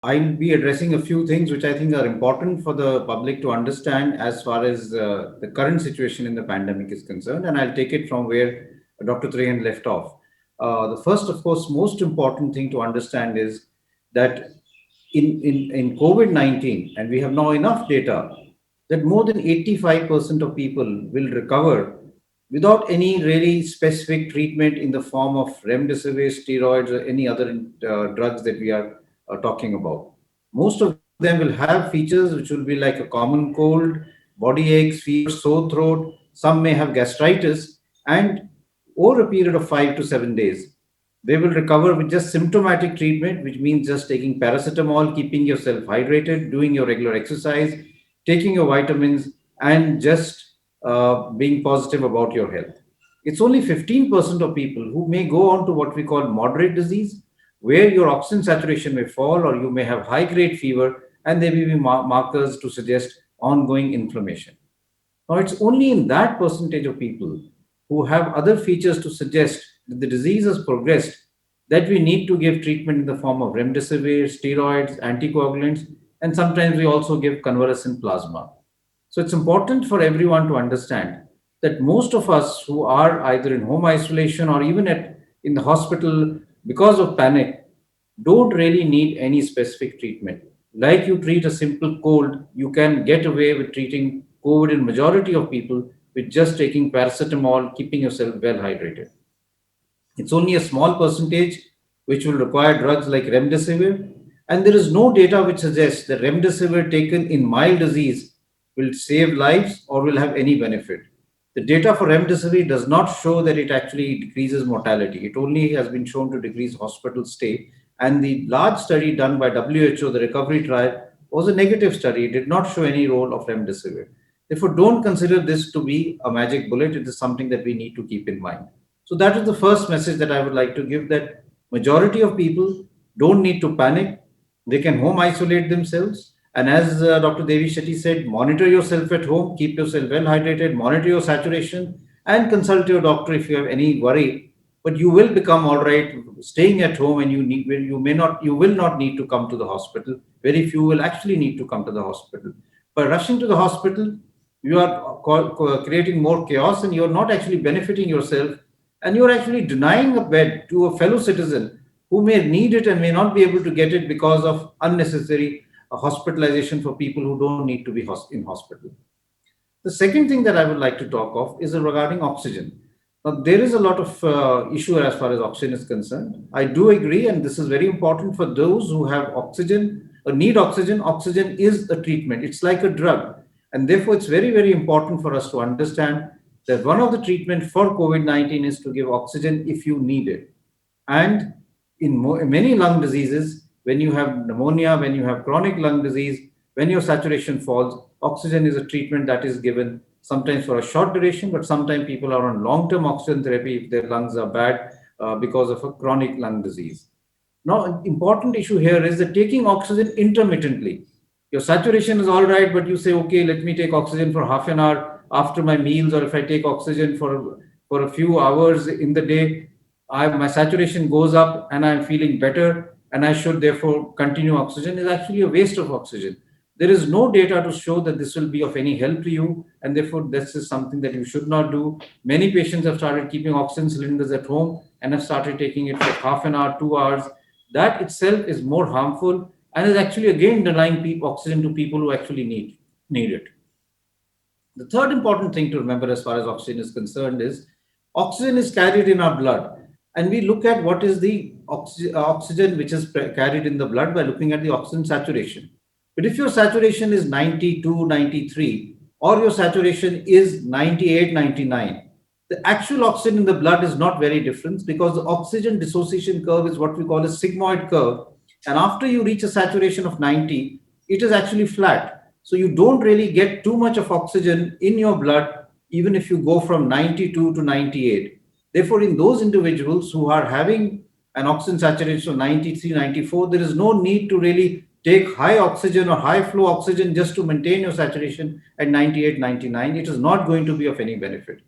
I'll be addressing a few things which I think are important for the public to understand as far as the current situation in the pandemic is concerned, and I'll take it from where Dr. Trahan left off. The first, of course, most important thing to understand is that in COVID 19, and we have now enough data that more than 85% of people will recover without any really specific treatment in the form of remdesivir, steroids, or any other drugs that we are talking about. Most of them will have features which will be like a common cold, body aches, fever, sore throat. Some may have gastritis, and over a period of 5 to 7 days, they will recover with just symptomatic treatment, which means just taking paracetamol, keeping yourself hydrated, doing your regular exercise, taking your vitamins, and just being positive about your health. It's only 15% of people who may go on to what we call moderate disease, where your oxygen saturation may fall, or you may have high grade fever, and there may be markers to suggest ongoing inflammation. Now, it's only in that percentage of people who have other features to suggest that the disease has progressed that we need to give treatment in the form of remdesivir, steroids, anticoagulants, and sometimes we also give convalescent plasma. So it's important for everyone to understand that most of us who are either in home isolation or even in the hospital because of panic don't really need any specific treatment. Like you treat a simple cold, you can get away with treating COVID in majority of people with just taking paracetamol, keeping yourself well hydrated. It's only a small percentage which will require drugs like remdesivir, and there is no data which suggests that remdesivir taken in mild disease will save lives or will have any benefit. The data for remdesivir does not show that it actually decreases mortality. It only has been shown to decrease hospital stay. And the large study done by WHO, the recovery trial, was a negative study. It did not show any role of remdesivir. Therefore, don't consider this to be a magic bullet. It is something that we need to keep in mind. So that is the first message that I would like to give, that majority of people don't need to panic. They can home isolate themselves. And as Dr. Devi Shetty said, monitor yourself at home, keep yourself well hydrated, monitor your saturation, and consult your doctor if you have any worry. But you will become all right staying at home, and you will not need to come to the hospital. Very few will actually need to come to the hospital. By rushing to the hospital, you are creating more chaos, and you're not actually benefiting yourself, and you're actually denying a bed to a fellow citizen who may need it and may not be able to get it because of unnecessary hospitalization for people who don't need to be in hospital. The second thing that I would like to talk of is regarding oxygen. Now, there is a lot of issue as far as oxygen is concerned. I do agree, and this is very important for those who have oxygen or need oxygen. Oxygen is a treatment, it's like a drug. And therefore, it's very, very important for us to understand that one of the treatment for COVID 19 is to give oxygen if you need it. And in many lung diseases, when you have pneumonia, when you have chronic lung disease, when your saturation falls, oxygen is a treatment that is given sometimes for a short duration, but sometimes people are on long term oxygen therapy if their lungs are bad because of a chronic lung disease. Now, an important issue here is that taking oxygen intermittently. Your saturation is all right, but you say, okay, let me take oxygen for half an hour after my meals, or if I take oxygen for a few hours in the day, my saturation goes up and I'm feeling better, and I should therefore continue oxygen, is actually a waste of oxygen. There is no data to show that this will be of any help to you, and therefore this is something that you should not do. Many patients have started keeping oxygen cylinders at home and have started taking it for half an hour, 2 hours. That itself is more harmful and is actually again denying oxygen to people who actually need it. The third important thing to remember as far as oxygen is concerned is oxygen is carried in our blood. And we look at what is the oxygen which is carried in the blood by looking at the oxygen saturation. But if your saturation is 92, 93, or your saturation is 98, 99, the actual oxygen in the blood is not very different, because the oxygen dissociation curve is what we call a sigmoid curve. And after you reach a saturation of 90, it is actually flat. So you don't really get too much of oxygen in your blood, even if you go from 92 to 98. Therefore, in those individuals who are having an oxygen saturation of 93, 94, there is no need to really take high oxygen or high flow oxygen just to maintain your saturation at 98, 99. It is not going to be of any benefit.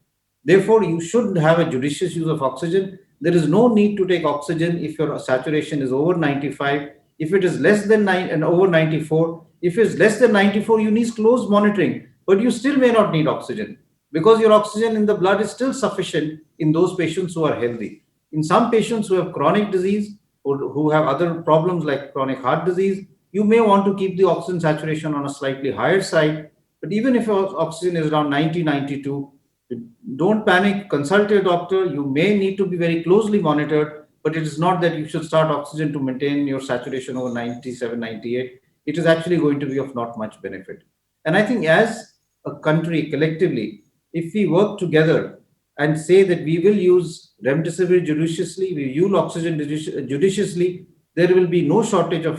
Therefore, you should have a judicious use of oxygen. There is no need to take oxygen if your saturation is over 95. If it is less than 9 and over 94, if it's less than 94, you need close monitoring, but you still may not need oxygen because your oxygen in the blood is still sufficient in those patients who are healthy. In some patients who have chronic disease or who have other problems like chronic heart disease, you may want to keep the oxygen saturation on a slightly higher side. But even if your oxygen is around 90, 92, don't panic, consult your doctor. You may need to be very closely monitored, but it is not that you should start oxygen to maintain your saturation over 97, 98. It is actually going to be of not much benefit. And I think as a country collectively, if we work together and say that we will use remdesivir judiciously, we use oxygen judiciously, there will be no shortage of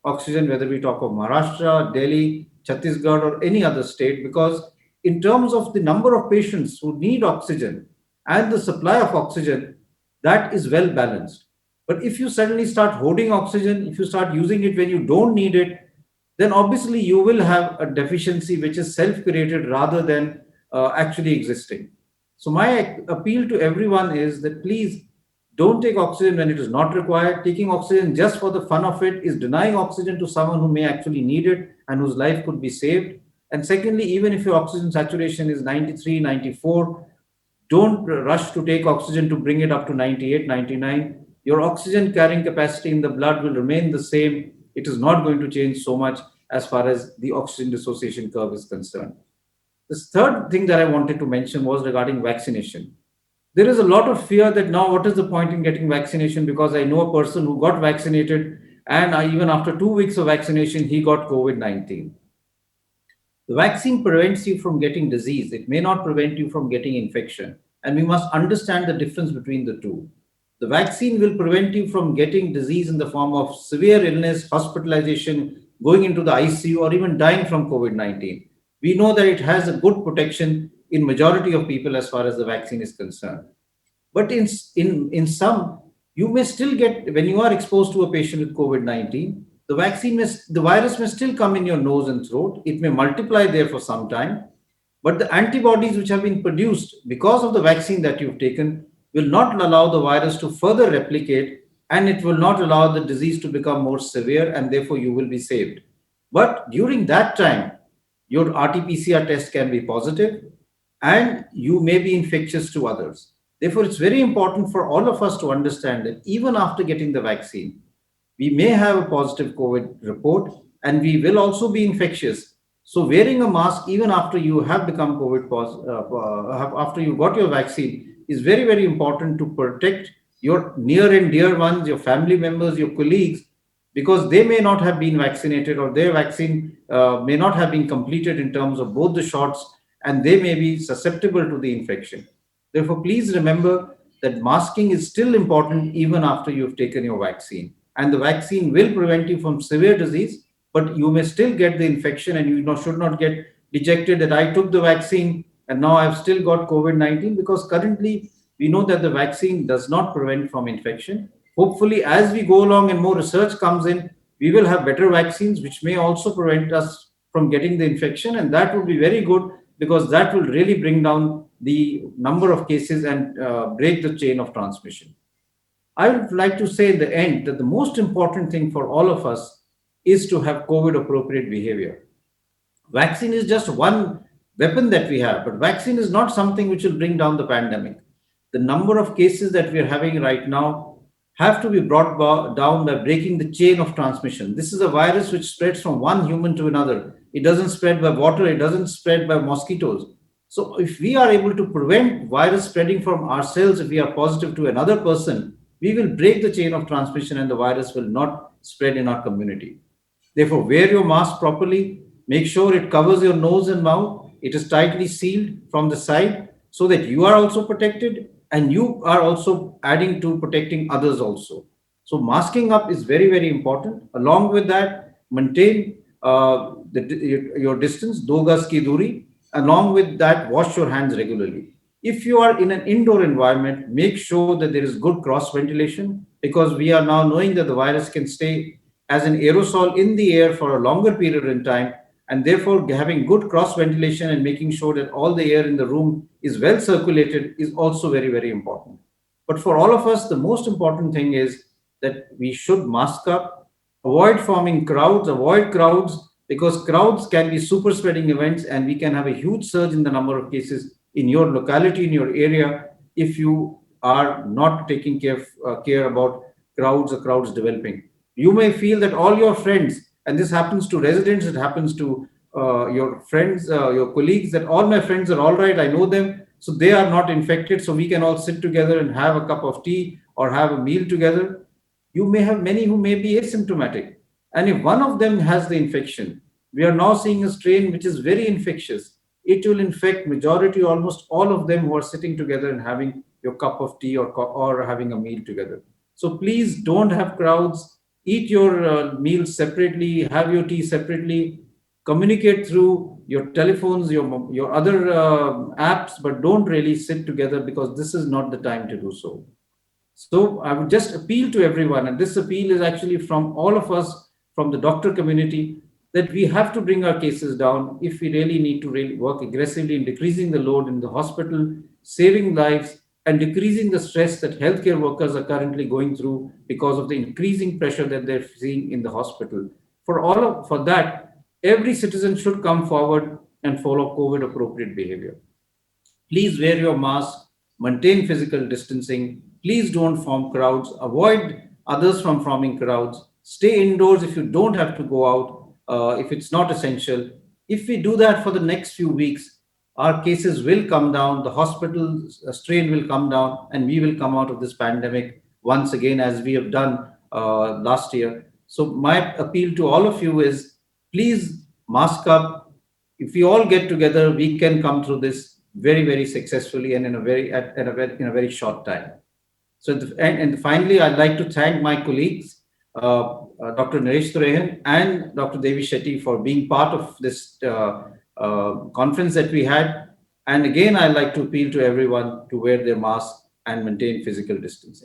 oxygen, whether we talk of Maharashtra, Delhi, Chhattisgarh, or any other state, because in terms of the number of patients who need oxygen and the supply of oxygen, that is well balanced. But if you suddenly start hoarding oxygen, if you start using it when you don't need it, then obviously you will have a deficiency which is self created rather than actually existing. So, my appeal to everyone is that please don't take oxygen when it is not required. Taking oxygen just for the fun of it is denying oxygen to someone who may actually need it and whose life could be saved. And secondly, even if your oxygen saturation is 93, 94, don't rush to take oxygen to bring it up to 98, 99. Your oxygen carrying capacity in the blood will remain the same. It is not going to change so much as far as the oxygen dissociation curve is concerned. The third thing that I wanted to mention was regarding vaccination. There is a lot of fear that now what is the point in getting vaccination, because I know a person who got vaccinated and even after 2 weeks of vaccination, he got COVID 19. The vaccine prevents you from getting disease. It may not prevent you from getting infection. And we must understand the difference between the two. The vaccine will prevent you from getting disease in the form of severe illness, hospitalization, going into the ICU, or even dying from COVID 19. We know that it has a good protection in majority of people as far as the vaccine is concerned. But in some, you may still get, when you are exposed to a patient with COVID 19, the virus may still come in your nose and throat. It may multiply there for some time. But the antibodies which have been produced because of the vaccine that you've taken will not allow the virus to further replicate, and it will not allow the disease to become more severe, and therefore you will be saved. But during that time, your RT-PCR test can be positive and you may be infectious to others. Therefore, it's very important for all of us to understand that even after getting the vaccine, we may have a positive COVID report and we will also be infectious. So, wearing a mask even after you have become COVID positive, after you got your vaccine, is very, very important to protect your near and dear ones, your family members, your colleagues, because they may not have been vaccinated or their vaccine may not have been completed in terms of both the shots, and they may be susceptible to the infection. Therefore, please remember that masking is still important even after you've taken your vaccine. And the vaccine will prevent you from severe disease, but you may still get the infection, and should not get dejected that I took the vaccine and now I've still got COVID 19, because currently we know that the vaccine does not prevent from infection. Hopefully, as we go along and more research comes in, we will have better vaccines which may also prevent us from getting the infection, and that would be very good because that will really bring down the number of cases and break the chain of transmission. I would like to say in the end that the most important thing for all of us is to have COVID appropriate behavior. Vaccine is just one weapon that we have, but vaccine is not something which will bring down the pandemic. The number of cases that we are having right now have to be brought down by breaking the chain of transmission. This is a virus which spreads from one human to another. It doesn't spread by water, it doesn't spread by mosquitoes. So, if we are able to prevent virus spreading from ourselves, if we are positive to another person, we will break the chain of transmission and the virus will not spread in our community. Therefore, wear your mask properly. Make sure it covers your nose and mouth. It is tightly sealed from the side so that you are also protected and you are also adding to protecting others also. So, masking up is very, very important. Along with that, maintain your distance, do gas ki duri. Along with that, wash your hands regularly. If you are in an indoor environment, make sure that there is good cross ventilation, because we are now knowing that the virus can stay as an aerosol in the air for a longer period in time, and therefore having good cross ventilation and making sure that all the air in the room is well circulated is also very, very important. But for all of us, the most important thing is that we should mask up, Avoid forming crowds, avoid crowds, because crowds can be super spreading events and we can have a huge surge in the number of cases in your locality, in your area, if you are not taking care about crowds or crowds developing. You may feel that all your friends, and this happens to residents, it happens to your friends, your colleagues, that all my friends are all right, I know them, so they are not infected, so we can all sit together and have a cup of tea or have a meal together. You may have many who may be asymptomatic. And if one of them has the infection, we are now seeing a strain which is very infectious. It will infect majority, almost all of them who are sitting together and having your cup of tea or having a meal together. So please don't have crowds. Eat your meals separately, have your tea separately, communicate through your telephones, your other apps, but don't really sit together because this is not the time to do so. So I would just appeal to everyone, and this appeal is actually from all of us, from the doctor community, that we have to bring our cases down if we really need to really work aggressively in decreasing the load in the hospital, saving lives, and decreasing the stress that healthcare workers are currently going through because of the increasing pressure that they're seeing in the hospital. For that, every citizen should come forward and follow COVID appropriate behavior. Please wear your mask, maintain physical distancing. Please don't form crowds. Avoid others from forming crowds. Stay indoors if you don't have to go out, if it's not essential. If we do that for the next few weeks, our cases will come down, the hospital strain will come down, and we will come out of this pandemic once again as we have done last year. So, my appeal to all of you is please mask up. If we all get together, we can come through this very, very successfully and in a in a very short time. So, and finally, I'd like to thank my colleagues, Dr. Naresh Trehan and Dr. Devi Shetty, for being part of this conference that we had. And again, I'd like to appeal to everyone to wear their mask and maintain physical distancing.